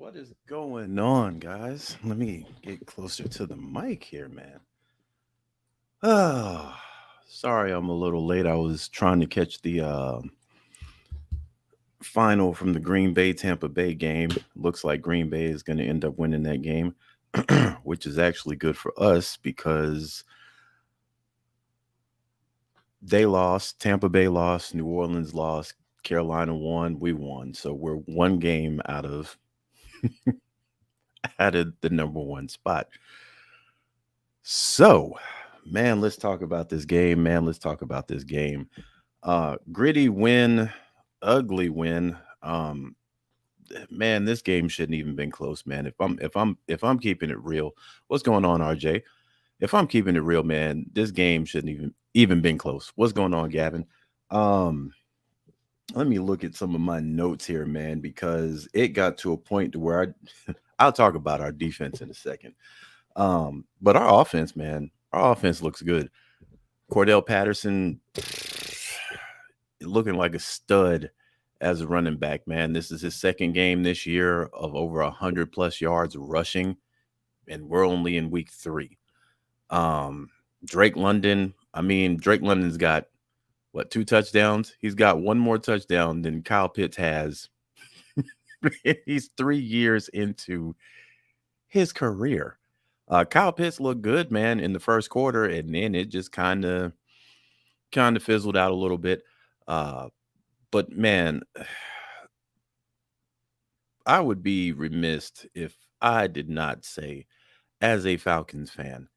What is going on, guys? Let me get closer to the mic here, man. Oh, sorry I'm a little late. I was trying to catch the final from the Green Bay Tampa Bay game. Looks like Green Bay is going to end up winning that game, which is actually good for us because they lost, Tampa Bay lost, New Orleans lost, Carolina won, we won. So we're one game out of the number one spot. So, man, let's talk about this game, man. Let's talk about this game. Gritty win, ugly win. Man, this game shouldn't even been close, man. If I'm keeping it real, what's going on, RJ? If I'm keeping it real, man, this game shouldn't even been close. What's going on, Gavin? Um, Let me look at some of my notes here, man, because it got to a point to where I'll talk about our defense in a second. But our offense, man, our offense looks good. Cordell Patterson looking like a stud as a running back, man. This is his second game this year of over 100 plus yards rushing, and we're only in week three. Um, Drake London, Drake London's got what, two touchdowns? He's got one more touchdown than Kyle Pitts has. He's 3 years into his career. Kyle Pitts looked good, man, in the first quarter, and then it just kind of fizzled out a little bit. Uh, but man, I would be remiss if I did not say, as a Falcons fan,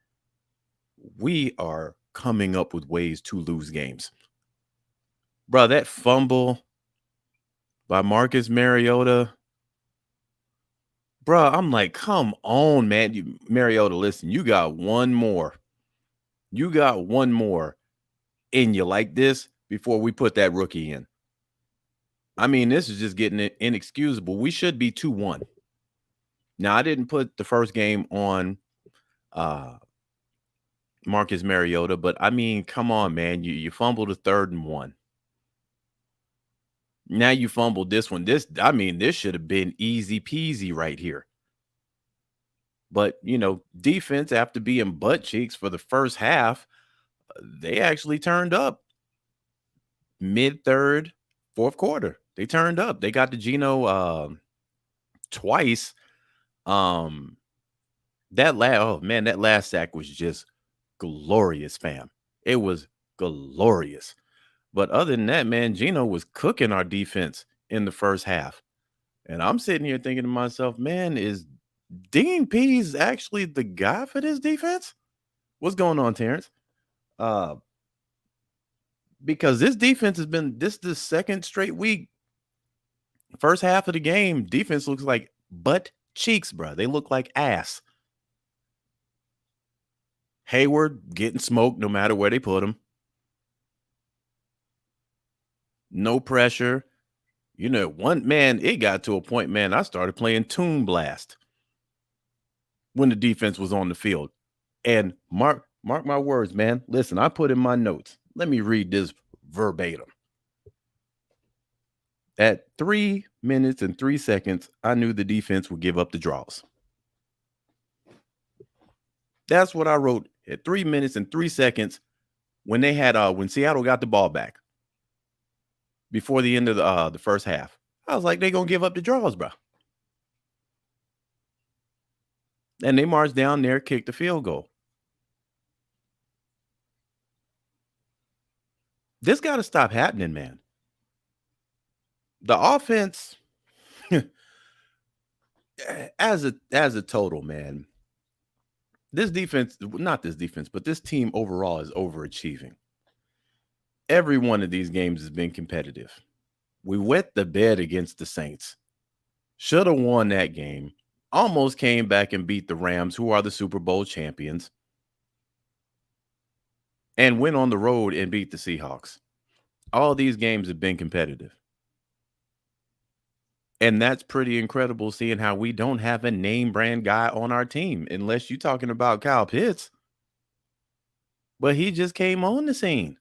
we are coming up with ways to lose games. Bro, that fumble by Marcus Mariota, bro, I'm like, come on, man. Mariota, listen, you got one more. You got one more in you like this before we put that rookie in. I mean, this is just getting inexcusable. We should be 2-1. Now, I didn't put the first game on uh Marcus Mariota, but I mean, come on, man. You fumbled a 3rd and 1. Now you fumbled this one. This should have been easy peasy right here. But defense, after being butt cheeks for the first half, they actually turned up mid third, fourth quarter. They turned up. They got to Geno twice. Um, that last sack was just glorious, fam. It was glorious. But other than that, man, Geno was cooking our defense in the first half. And I'm sitting here thinking to myself, man, is Dean Pease actually the guy for this defense? What's going on, Terrence? Uh, because this defense has been this the second straight week. First half of the game, defense looks like butt cheeks, bro. They look like ass. Hayward getting smoked no matter where they put him. No pressure. One man, it got to a point, man, I started playing Toon Blast when the defense was on the field. And mark my words, man. Listen, I put in my notes. Let me read this verbatim. At 3 minutes and 3 seconds, I knew the defense would give up the draws. That's what I wrote at 3 minutes and 3 seconds when they had when Seattle got the ball back before the end of the first half. I was like, they're gonna give up the draws, bro. And they marched down there, kicked the field goal. This got to stop happening, man. The offense, as a total, man. This defense, not this defense, but this team overall is overachieving. Every one of these games has been competitive. We wet the bed against the Saints. Should have won that game. Almost came back and beat the Rams, who are the Super Bowl champions. And went on the road and beat the Seahawks. All these games have been competitive. And that's pretty incredible seeing how we don't have a name brand guy on our team, unless you're talking about Kyle Pitts. But he just came on the scene.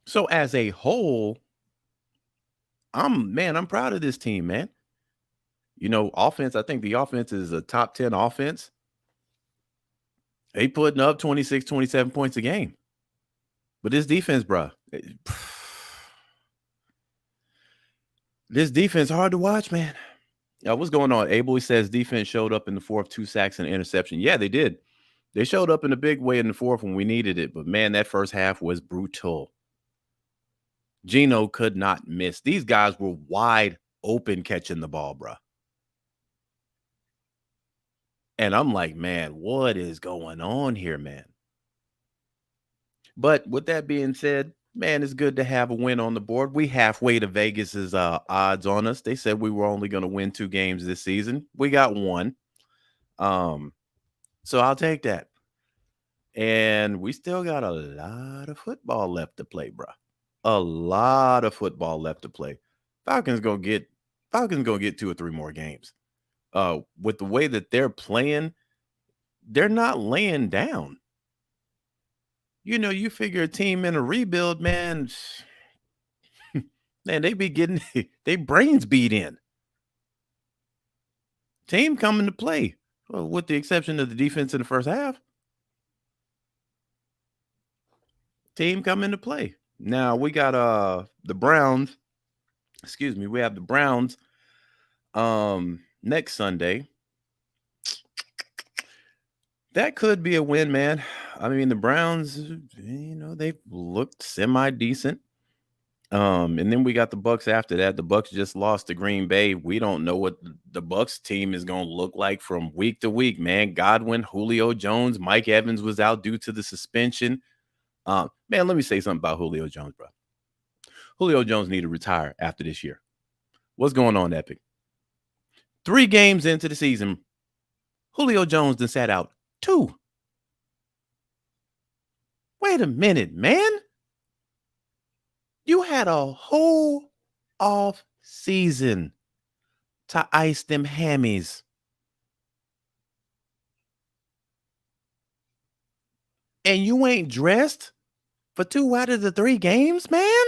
So as a whole, I'm proud of this team, man. Offense, I think the offense is a top 10 offense. They putting up 26, 27 points a game. But this defense, bro, this defense hard to watch, man. What's going on? Abel says defense showed up in the fourth, 2 sacks and an interception. Yeah, they did. They showed up in a big way in the fourth when we needed it. But, man, that first half was brutal. Geno could not miss. These guys were wide open catching the ball, bro. And I'm like, man, what is going on here, man? But with that being said, man, it's good to have a win on the board. We halfway to Vegas's odds on us. They said we were only going to win 2 games this season. We got 1. So I'll take that. And we still got a lot of football left to play, bro. A lot of football left to play. Falcons gonna get 2 or 3 more games. With the way that they're playing, they're not laying down. You figure a team in a rebuild, man, man, they be getting they brains beat in. Team coming to play, well, with the exception of the defense in the first half. Team coming to play. Now we got the Browns. Excuse me, we have the Browns next Sunday. That could be a win, man. I mean, the Browns, they've looked semi-decent. And then we got the Bucks after that. The Bucks just lost to Green Bay. We don't know what the Bucks team is going to look like from week to week, man. Godwin, Julio Jones, Mike Evans was out due to the suspension. Man, let me say something about Julio Jones, bro. Julio Jones need to retire after this year. What's going on, Epic? 3 games into the season, Julio Jones done sat out 2. Wait a minute, man. You had a whole off season to ice them hammies. And you ain't dressed for 2 out of the 3 games, man?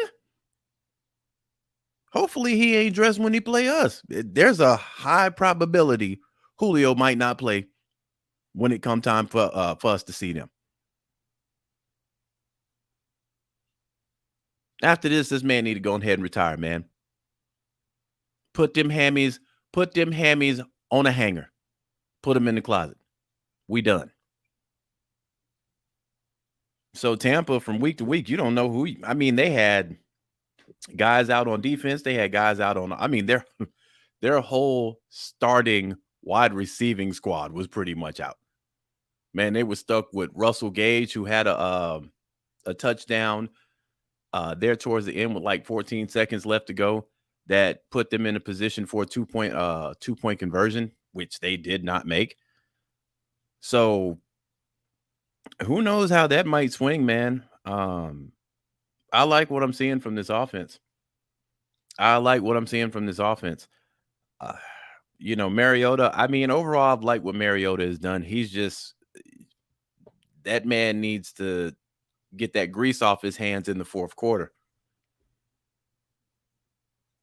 Hopefully he ain't dressed when he play us. There's a high probability Julio might not play when it come time for us to see them. After this man need to go ahead and retire, man. Put them hammies on a hanger. Put them in the closet. We done. So Tampa, from week to week, you don't know who. They had guys out on defense. They had guys out on. Their whole starting wide receiving squad was pretty much out. Man, they were stuck with Russell Gage, who had a touchdown there towards the end with like 14 seconds left to go. That put them in a position for a 2-point conversion, which they did not make. So who knows how that might swing, man. I like what I'm seeing from this offense. Mariota, overall, I've liked what Mariota has done. He's just, that man needs to get that grease off his hands in the fourth quarter.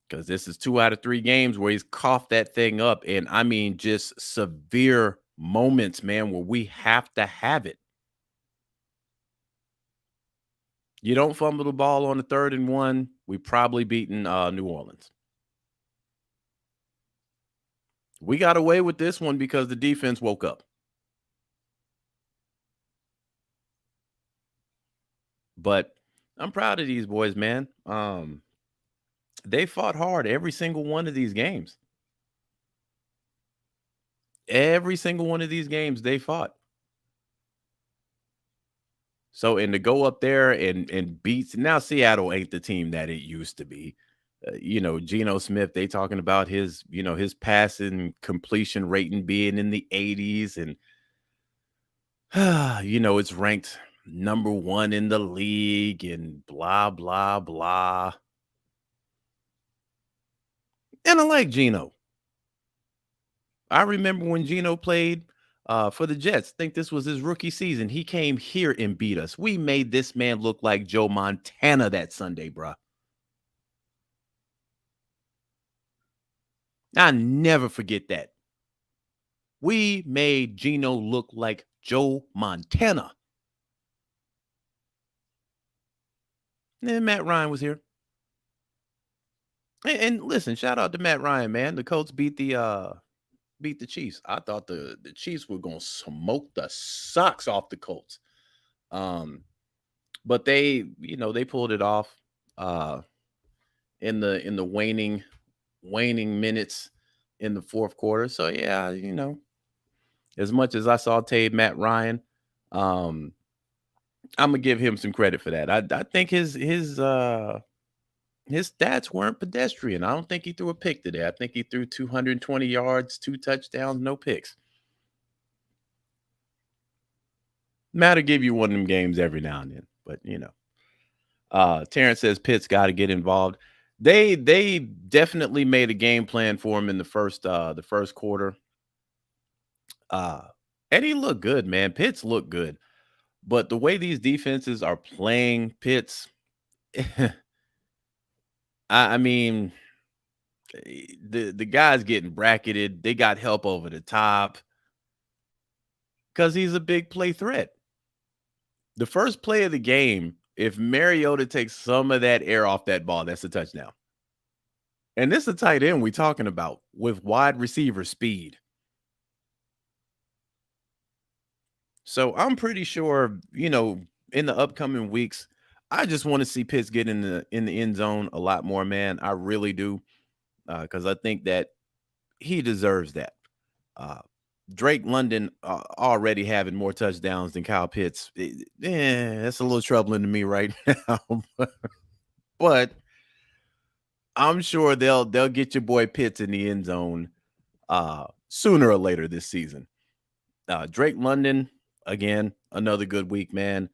Because this is 2 out of 3 games where he's coughed that thing up. And just severe moments, man, where we have to have it. You don't fumble the ball on the 3rd and 1, we probably beaten New Orleans. We got away with this one because the defense woke up. But I'm proud of these boys, man. They fought hard every single one of these games. Every single one of these games they fought. So, and to go up there and beat, now Seattle ain't the team that it used to be. Geno Smith, they talking about his passing completion rating being in the 80s, and it's ranked number 1 in the league and blah, blah, blah. And I like Geno. I remember when Geno played for the Jets. I think this was his rookie season. He came here and beat us. We made this man look like Joe Montana that Sunday, bro. I never forget that. We made Geno look like Joe Montana. And Matt Ryan was here. And listen, shout out to Matt Ryan, man. The Colts beat the Chiefs. I thought the Chiefs were gonna smoke the socks off the Colts. Um, but they pulled it off uh in the waning minutes in the fourth quarter. So yeah, as much as I sauteed Matt Ryan, um, I'm gonna give him some credit for that. I think his stats weren't pedestrian. I don't think he threw a pick today. I think he threw 220 yards, 2 touchdowns, no picks. Matter give you one of them games every now and then, but Terrence says Pitt's got to get involved. They definitely made a game plan for him in the first quarter. Uh and he looked good, man. Pitts looked good. But the way these defenses are playing Pitts, I mean, the guy's getting bracketed. They got help over the top because he's a big play threat. The first play of the game, if Mariota takes some of that air off that ball, that's a touchdown. And this is a tight end we talking about with wide receiver speed. So I'm pretty sure, in the upcoming weeks, I just want to see Pitts get in the end zone a lot more, man. I really do, because I think that he deserves that. Uh, Drake London already having more touchdowns than Kyle Pitts. That's a little troubling to me right now. But I'm sure they'll get your boy Pitts in the end zone sooner or later this season. Drake London, again, another good week, man.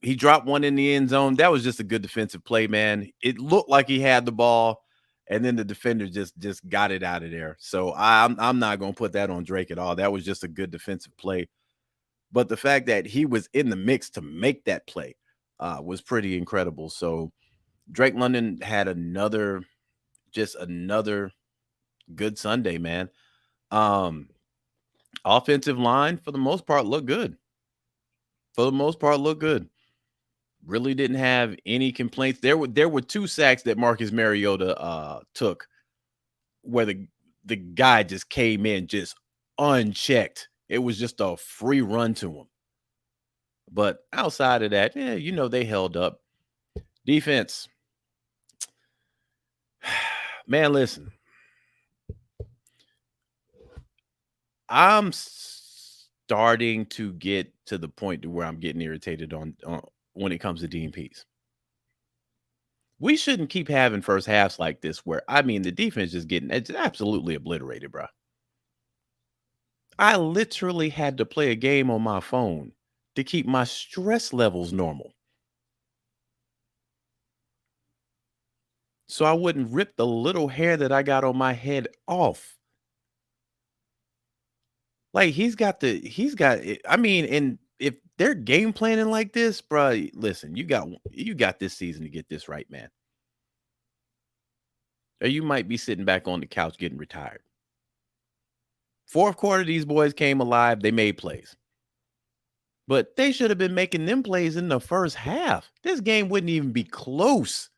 He dropped one in the end zone. That was just a good defensive play, man. It looked like he had the ball, and then the defender just got it out of there. So I'm not gonna put that on Drake at all. That was just a good defensive play. But the fact that he was in the mix to make that play was pretty incredible. So Drake London had another good Sunday, man. Um, Offensive line, for the most part, looked good. For the most part, looked good. Really didn't have any complaints. There were 2 sacks that Marcus Mariota took where the guy just came in just unchecked. It was just a free run to him. But outside of that, yeah, they held up. Defense. Man, listen. I'm starting to get to the point to where I'm getting irritated on when it comes to DMPs. We shouldn't keep having first halves like this where the defense just getting it's absolutely obliterated, bro. I literally had to play a game on my phone to keep my stress levels normal. So I wouldn't rip the little hair that I got on my head off. Like he's got it. And if they're game planning like this, bro, listen, you got this season to get this right, man. Or you might be sitting back on the couch getting retired. Fourth quarter, these boys came alive. They made plays. But they should have been making them plays in the first half. This game wouldn't even be close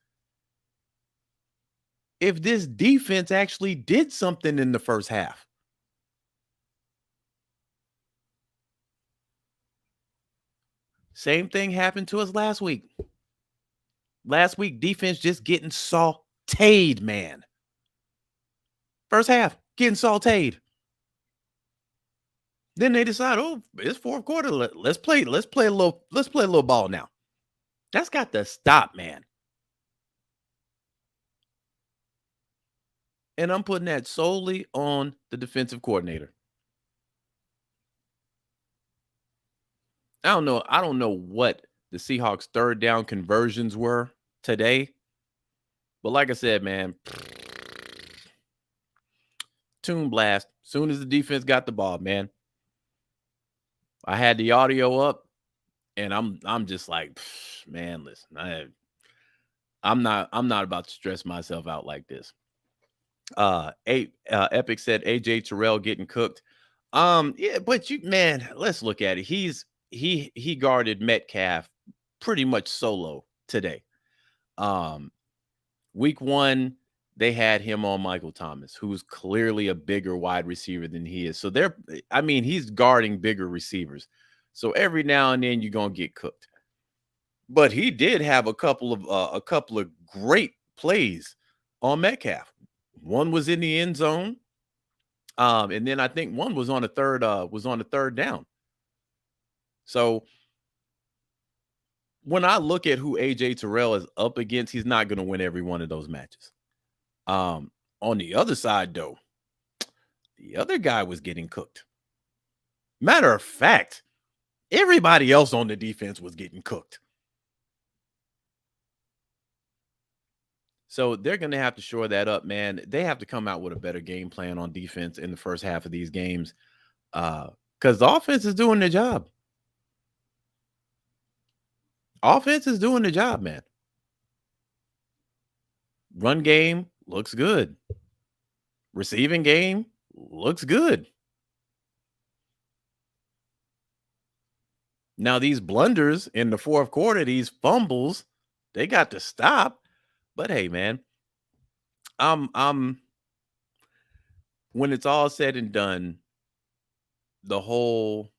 if this defense actually did something in the first half. Same thing happened to us last week. Last week, defense just getting sauteed, man. First half, getting sauteed. Then they decide, oh, it's fourth quarter. Let's play a little ball now. That's got to stop, man. And I'm putting that solely on the defensive coordinator. I don't know what the Seahawks third down conversions were today. But like I said, man, tune blast. Soon as the defense got the ball, man. I had the audio up and I'm just like, man, listen, I'm not about to stress myself out like this. Epic said AJ Terrell getting cooked. Yeah, but man, let's look at it. He guarded Metcalf pretty much solo today. Um, week 1, they had him on Michael Thomas, who's clearly a bigger wide receiver than he is. So I mean, he's guarding bigger receivers. So every now and then you're gonna get cooked. But he did have a couple of great plays on Metcalf. One was in the end zone. And then I think one was on the third down. So when I look at who AJ Terrell is up against, he's not going to win every one of those matches. On the other side, though, the other guy was getting cooked. Matter of fact, everybody else on the defense was getting cooked. So they're going to have to shore that up, man. They have to come out with a better game plan on defense in the first half of these games, because the offense is doing their job. Offense is doing the job, man. Run game looks good. Receiving game looks good. Now, these blunders in the fourth quarter, these fumbles, they got to stop. But hey, man, I'm when it's all said and done, the whole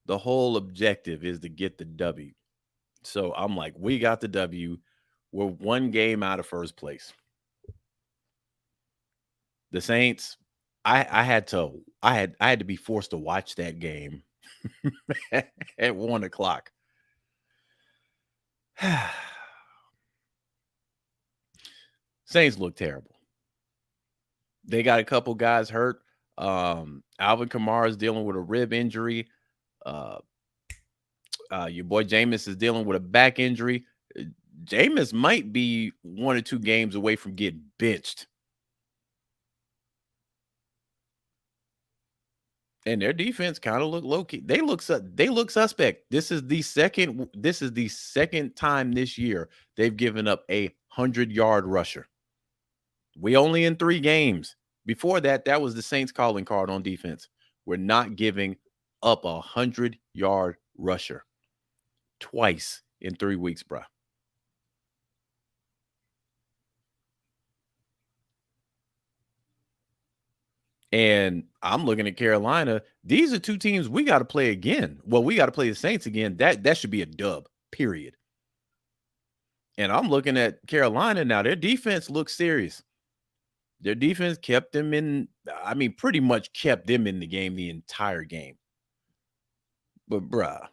objective is to get the W. So I'm like, we got the W. We're one game out of first place. The Saints, I had to be forced to watch that game at 1:00. Saints look terrible. They got a couple guys hurt. Alvin Kamara is dealing with a rib injury. Your boy Jameis is dealing with a back injury. Jameis might be 1 or 2 games away from getting benched. And their defense kind of look low key. They look suspect. This is the second time this year they've given up a 100-yard rusher. We only in 3 games. Before that, that was the Saints calling card on defense. We're not giving up a 100-yard rusher twice in 3 weeks, bro. And I'm looking at Carolina. These are 2 teams we got to play again. Well, we got to play the Saints again. That should be a dub, period. And I'm looking at Carolina now. Their defense looks serious. Their defense kept them pretty much kept them in the game the entire game. But, bruh,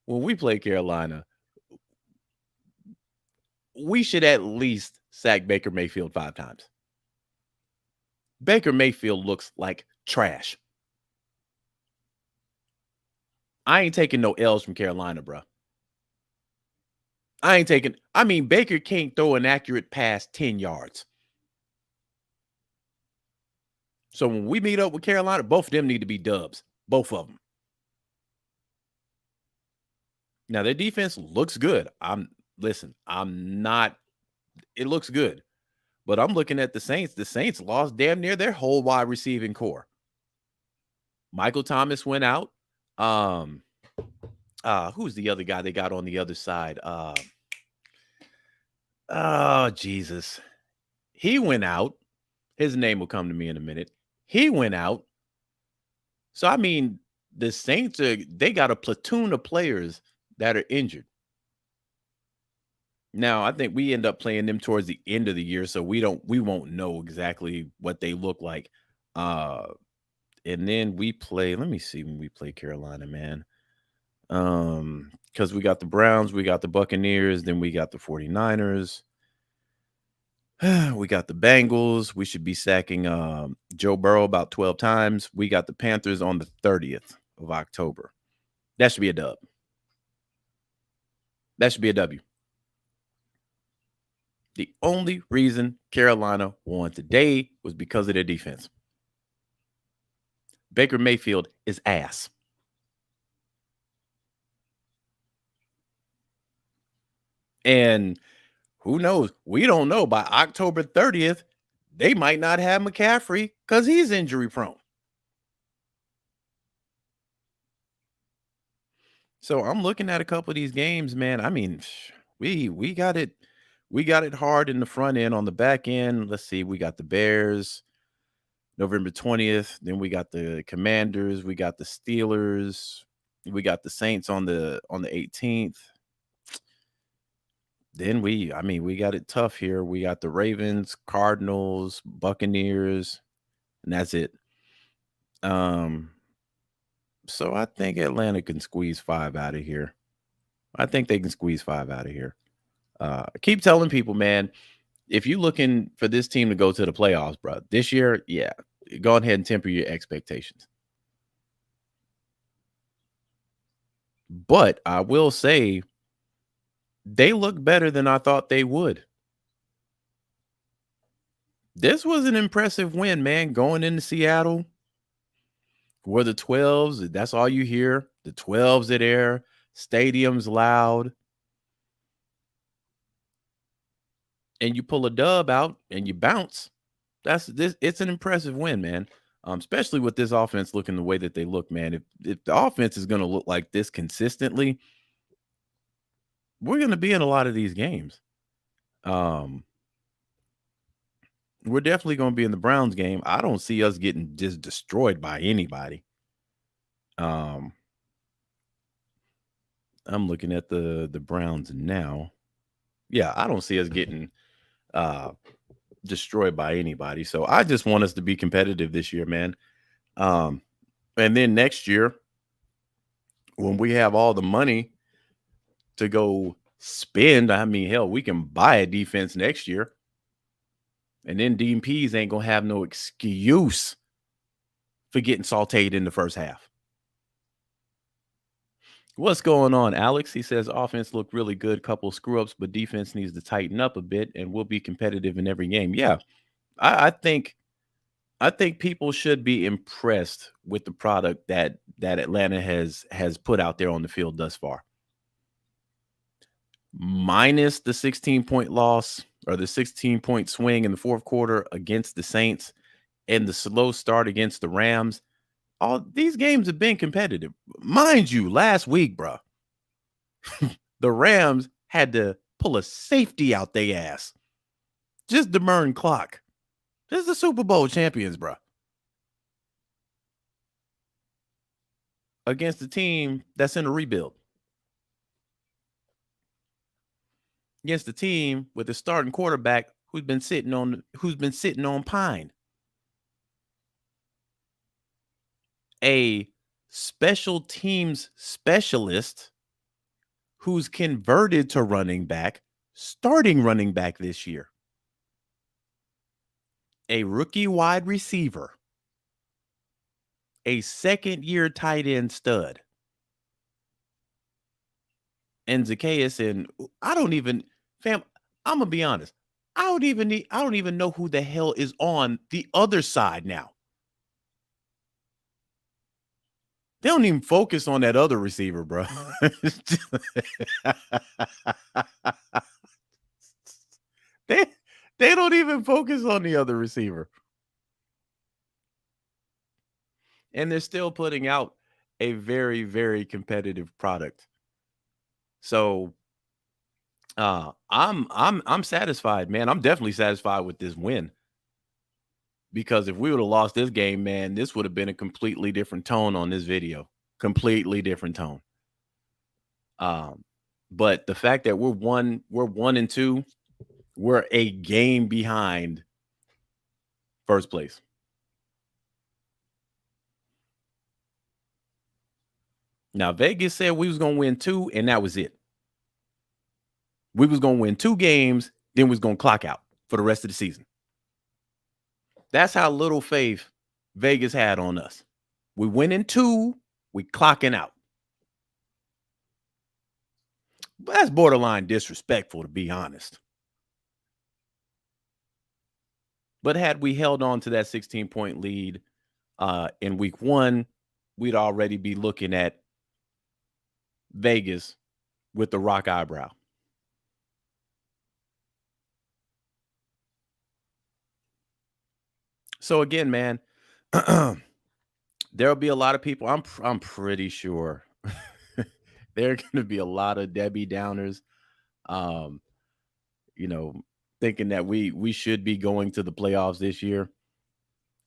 when we play Carolina, we should at least sack Baker Mayfield 5 times. Baker Mayfield looks like trash. I ain't taking no L's from Carolina, bro. Baker can't throw an accurate pass 10 yards. So when we meet up with Carolina, both of them need to be dubs. Both of them. Now, their defense looks good. It looks good. But I'm looking at the Saints. The Saints lost damn near their whole wide receiving core. Michael Thomas went out. Who's the other guy they got on the other side? Oh, Jesus. He went out. His name will come to me in a minute. He went out. So, the Saints they got a platoon of players that are injured. Now, I think we end up playing them towards the end of the year, so we won't know exactly what they look like. And then we play, let me see when we play Carolina, man. Because we got the Browns, we got the Buccaneers, then we got the 49ers. We got the Bengals. We should be sacking Joe Burrow about 12 times. We got the Panthers on the 30th of October. That should be a dub. That should be a W. The only reason Carolina won today was because of their defense. Baker Mayfield is ass. And Who knows? We don't know. By October 30th, they might not have McCaffrey because he's injury prone. So I'm looking at a couple of these games, man. I mean, we got it hard in the front end. On the back end, let's see, we got the Bears November 20th. Then we got the Commanders, we got the Steelers, we got the Saints on the 18th. Then we got it tough here. We got the Ravens, Cardinals, Buccaneers, and that's it. So I think Atlanta can squeeze 5 out of here. I think they can squeeze 5 out of here. I keep telling people, man, if you're looking for this team to go to the playoffs, bro, this year, yeah, go ahead and temper your expectations. But I will say they look better than I thought they would. This was an impressive win, man, going into Seattle. Where the 12s, that's all you hear. The 12s are there. Stadium's loud. And you pull a dub out and you bounce. It's an impressive win, man. Especially with this offense looking the way that they look, man. If the offense is going to look like this consistently, we're going to be in a lot of these games. We're definitely going to be in the Browns game. I don't see us getting just destroyed by anybody. I'm looking at the Browns now. Yeah, I don't see us getting destroyed by anybody. So I just want us to be competitive this year, man. And then next year, when we have all the money to go spend, I mean, hell, we can buy a defense next year. And then Dean Pease ain't going to have no excuse for getting sauteed in the first half. What's going on, Alex? He says offense looked really good, couple screw ups, but defense needs to tighten up a bit, and we'll be competitive in every game. Yeah, I think people should be impressed with the product that Atlanta has put out there on the field thus far. Minus the 16-point loss or the 16-point swing in the fourth quarter against the Saints and the slow start against the Rams. All these games have been competitive. Mind you, last week, bro, the Rams had to pull a safety out their ass just to burn clock. This is the Super Bowl champions, bro. Against a team that's in a rebuild. Against a team with a starting quarterback who's been sitting on pine. A special teams specialist who's converted to running back, starting running back this year. A rookie wide receiver. A second-year tight end stud. And Zacchaeus, and I don't even, fam, I'm gonna be honest. I don't even know who the hell is on the other side now. They don't even focus on that other receiver, bro. they don't even focus on the other receiver. And they're still putting out a very, very competitive product. So I'm satisfied, man. I'm definitely satisfied with this win. Because if we would have lost this game, man, this would have been a completely different tone on this video. Completely different tone. But the fact that we're 1-2, we're a game behind first place. Now, Vegas said we was going to win 2, and that was it. We was going to win 2 games, then we was going to clock out for the rest of the season. That's how little faith Vegas had on us. We win in 2, we clocking out. But that's borderline disrespectful, to be honest. But had we held on to that 16-point lead in week 1, we'd already be looking at Vegas with the rock eyebrow. So again, man, there'll be a lot of people. I'm pretty sure there are going to be a lot of Debbie Downers. Um, you know, thinking that we should be going to the playoffs this year.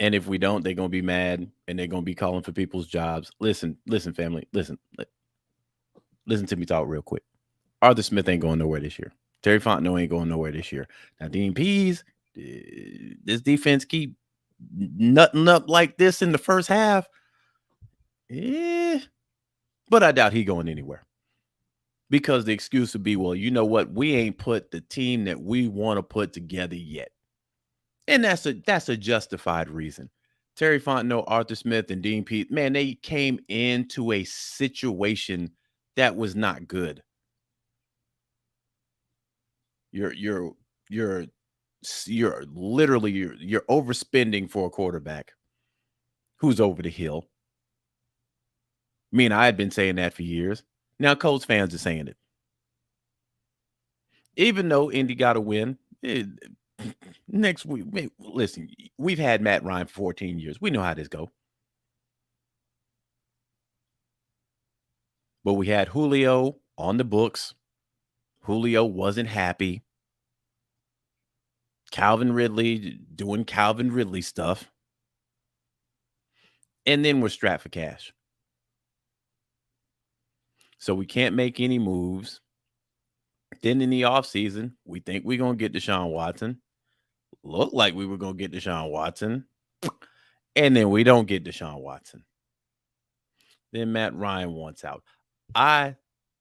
And if we don't, they're gonna be mad and they're gonna be calling for people's jobs. Listen, family, listen to me talk real quick. Arthur Smith ain't going nowhere this year. Terry Fontenot ain't going nowhere this year. Now, Dean Pease, this defense keep nutting up like this in the first half. Eh, but I doubt he going anywhere. Because the excuse would be, well, you know what? We ain't put the team that we want to put together yet. And that's a justified reason. Terry Fontenot, Arthur Smith, and Dean Pete, man, they came into a situation that was not good. You're you're you're you're literally you're overspending for a quarterback who's over the hill. Me and I had been saying that for years. Now Colts fans are saying it. Even though Indy got a win, next week, listen, we've had Matt Ryan for 14 years. We know how this go. But we had Julio on the books. Julio wasn't happy. Calvin Ridley doing Calvin Ridley stuff. And then we're strapped for cash. So we can't make any moves. Then in the offseason, we think we're going to get Deshaun Watson. Look like we were going to get Deshaun Watson. And then we don't get Deshaun Watson. Then Matt Ryan wants out. I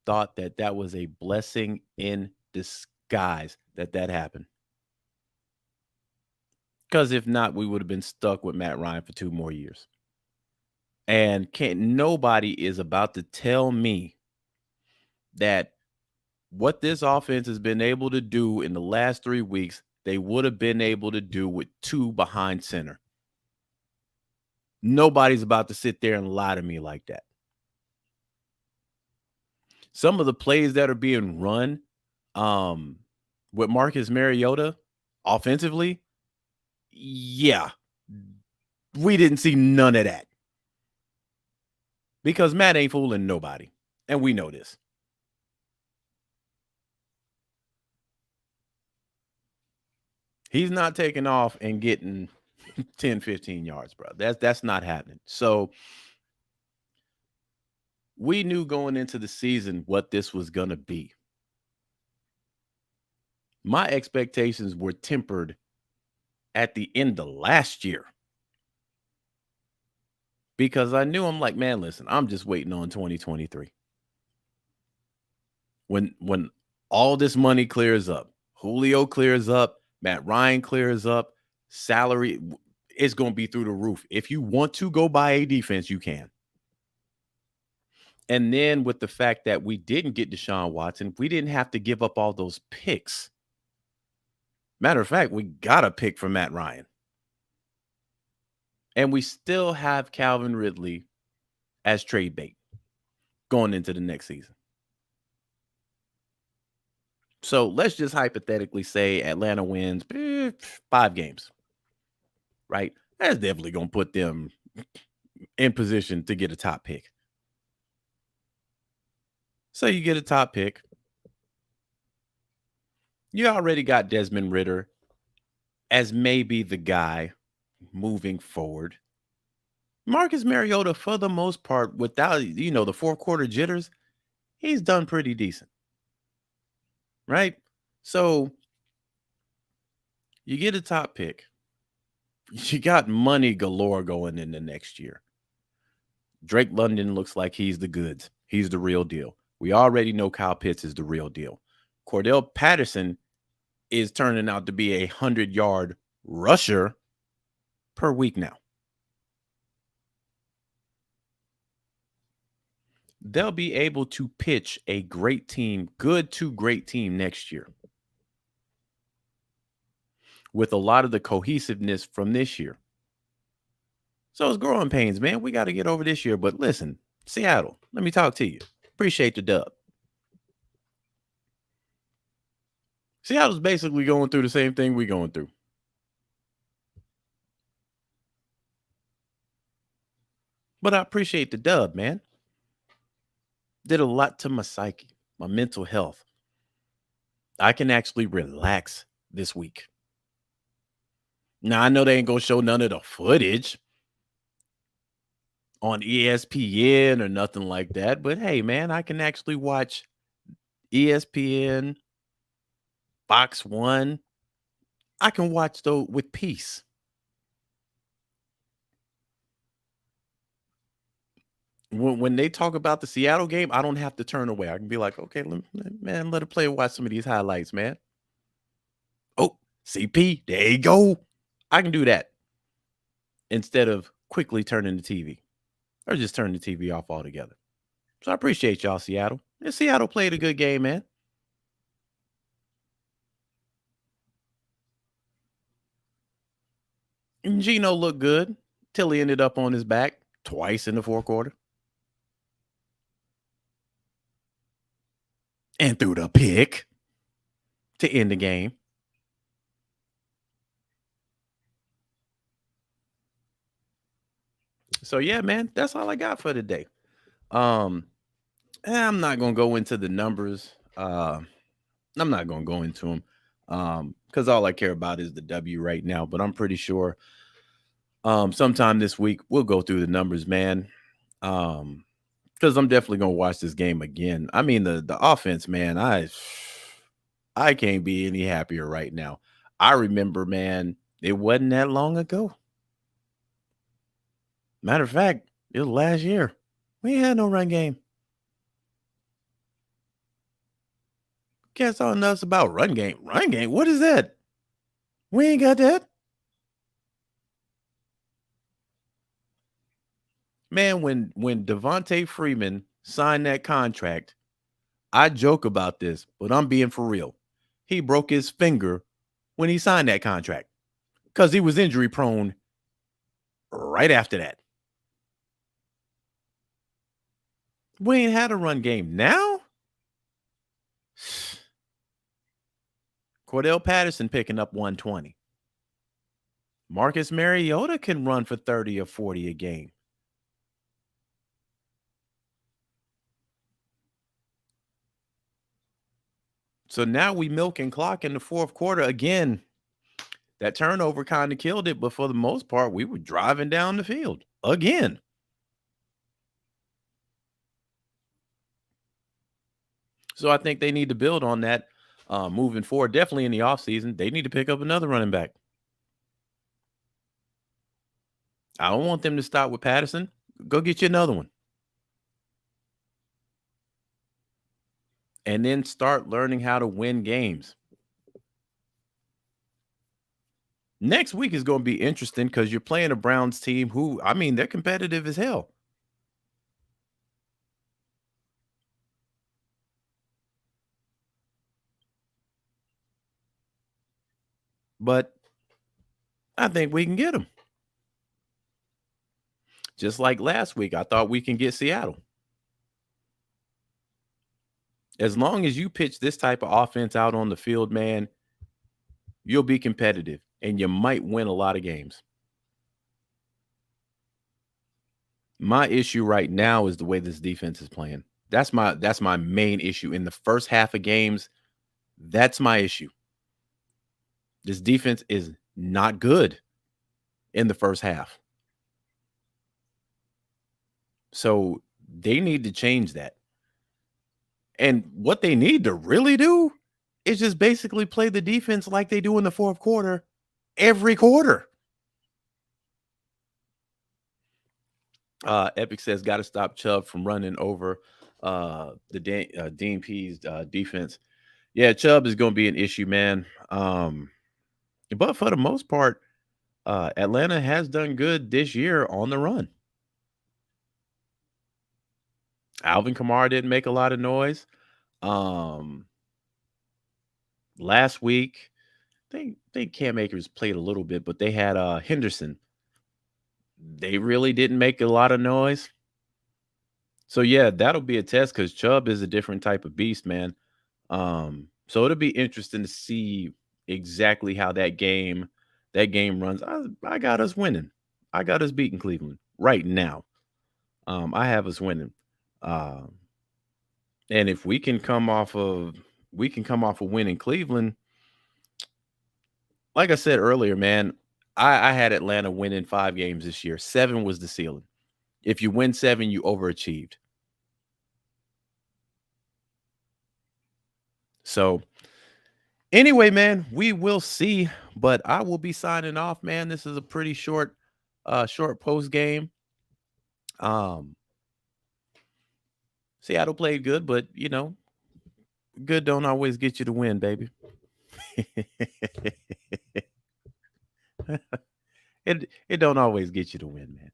thought that was a blessing in disguise that happened. Because if not, we would have been stuck with Matt Ryan for 2 more years. And nobody is about to tell me that what this offense has been able to do in the last 3 weeks, they would have been able to do with 2 behind center. Nobody's about to sit there and lie to me like that. Some of the plays that are being run with Marcus Mariota offensively, yeah, we didn't see none of that. Because Matt ain't fooling nobody. And we know this. He's not taking off and getting 10, 15 yards, bro. That's not happening. So we knew going into the season what this was going to be. My expectations were tempered at the end of last year. Because I knew, I'm like, man, listen, I'm just waiting on 2023. When all this money clears up, Julio clears up, Matt Ryan clears up, salary is going to be through the roof. If you want to go buy a defense, you can. And then with the fact that we didn't get Deshaun Watson, we didn't have to give up all those picks. Matter of fact, we got a pick for Matt Ryan. And we still have Calvin Ridley as trade bait going into the next season. So let's just hypothetically say Atlanta wins 5 games, right? That's definitely going to put them in position to get a top pick. So you get a top pick. You already got Desmond Ridder as maybe the guy moving forward. Marcus Mariota, for the most part, without, the 4th quarter jitters, he's done pretty decent. Right? So you get a top pick. You got money galore going into next year. Drake London looks like he's the goods. He's the real deal. We already know Kyle Pitts is the real deal. Cordell Patterson is turning out to be a 100-yard rusher per week now. They'll be able to pitch a great team, good to great team next year with a lot of the cohesiveness from this year. So it's growing pains, man. We got to get over this year. But listen, Seattle, let me talk to you. Appreciate the dub. Seattle's basically going through the same thing we're going through. But I appreciate the dub, man. Did a lot to my psyche, my mental health. I can actually relax this week. Now I know they ain't gonna show none of the footage on ESPN or nothing like that, but hey, man, I can actually watch ESPN, Fox One. I can watch those with peace. When they talk about the Seattle game, I don't have to turn away. I can be like, okay, man, let a player watch some of these highlights, man. Oh, CP, there you go. I can do that instead of quickly turning the TV or just turn the TV off altogether. So I appreciate y'all, Seattle. And Seattle played a good game, man. And Gino looked good till he ended up on his back twice in the fourth quarter and threw the pick to end the game. So yeah, man, that's all I got for today. Um, I'm not gonna go into the numbers. I'm not gonna go into them because all I care about is the W right now. But I'm pretty sure sometime this week we'll go through the numbers, man. Because I'm definitely gonna watch this game again. I mean the offense, man. I can't be any happier right now. I remember, man, it wasn't that long ago. Matter of fact, it was last year. We ain't had no run game. Cats all nuts about run game. Run game? What is that? We ain't got that. Man, when Devontae Freeman signed that contract, I joke about this, but I'm being for real. He broke his finger when he signed that contract because he was injury prone right after that. We ain't had a run game. Now, Cordell Patterson picking up 120. Marcus Mariota can run for 30 or 40 a game. So now we milk and clock in the fourth quarter again. That turnover kind of killed it, but for the most part, we were driving down the field again. So I think they need to build on that moving forward. Definitely in the offseason, they need to pick up another running back. I don't want them to stop with Patterson. Go get you another one. And then start learning how to win games. Next week is going to be interesting because you're playing a Browns team who, I mean, they're competitive as hell. But I think we can get them. Just like last week, I thought we can get Seattle. As long as you pitch this type of offense out on the field, man, you'll be competitive and you might win a lot of games. My issue right now is the way this defense is playing. That's my main issue in the first half of games. That's my issue. This defense is not good in the first half. So they need to change that. And what they need to really do is just basically play the defense like they do in the fourth quarter every quarter. Epic says got to stop Chubb from running over Dean P's defense. Yeah, Chubb is going to be an issue, man. But for the most part, Atlanta has done good this year on the run. Alvin Kamara didn't make a lot of noise. Last week, I think Cam Akers played a little bit, but they had Henderson. They really didn't make a lot of noise. So yeah, that'll be a test because Chubb is a different type of beast, man. So it'll be interesting to see exactly how that game runs. I got us winning. I got us beating Cleveland right now. I have us winning. Um, and if we can come off a win in Cleveland, like I said earlier, man, I had Atlanta winning 5 games this year. 7 was the ceiling. If you win 7, you overachieved. So anyway, man, we will see. But I will be signing off, man. This is a pretty short post game. Um, Seattle played good, but good don't always get you to win, baby. it don't always get you to win, man.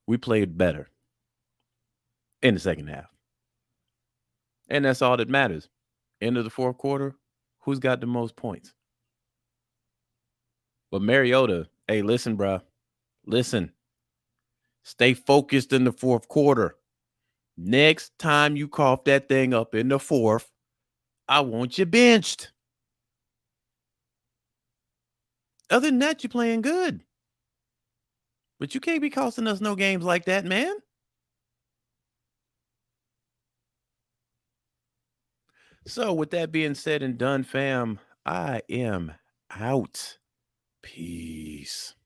We played better in the second half. And that's all that matters. End of the fourth quarter, who's got the most points? But Mariota, hey, listen, bruh. Listen. Stay focused in the fourth quarter. Next time you cough that thing up in the fourth, I want you benched. Other than that, you're playing good. But you can't be costing us no games like that, man. So, with that being said and done, fam, I am out. Peace.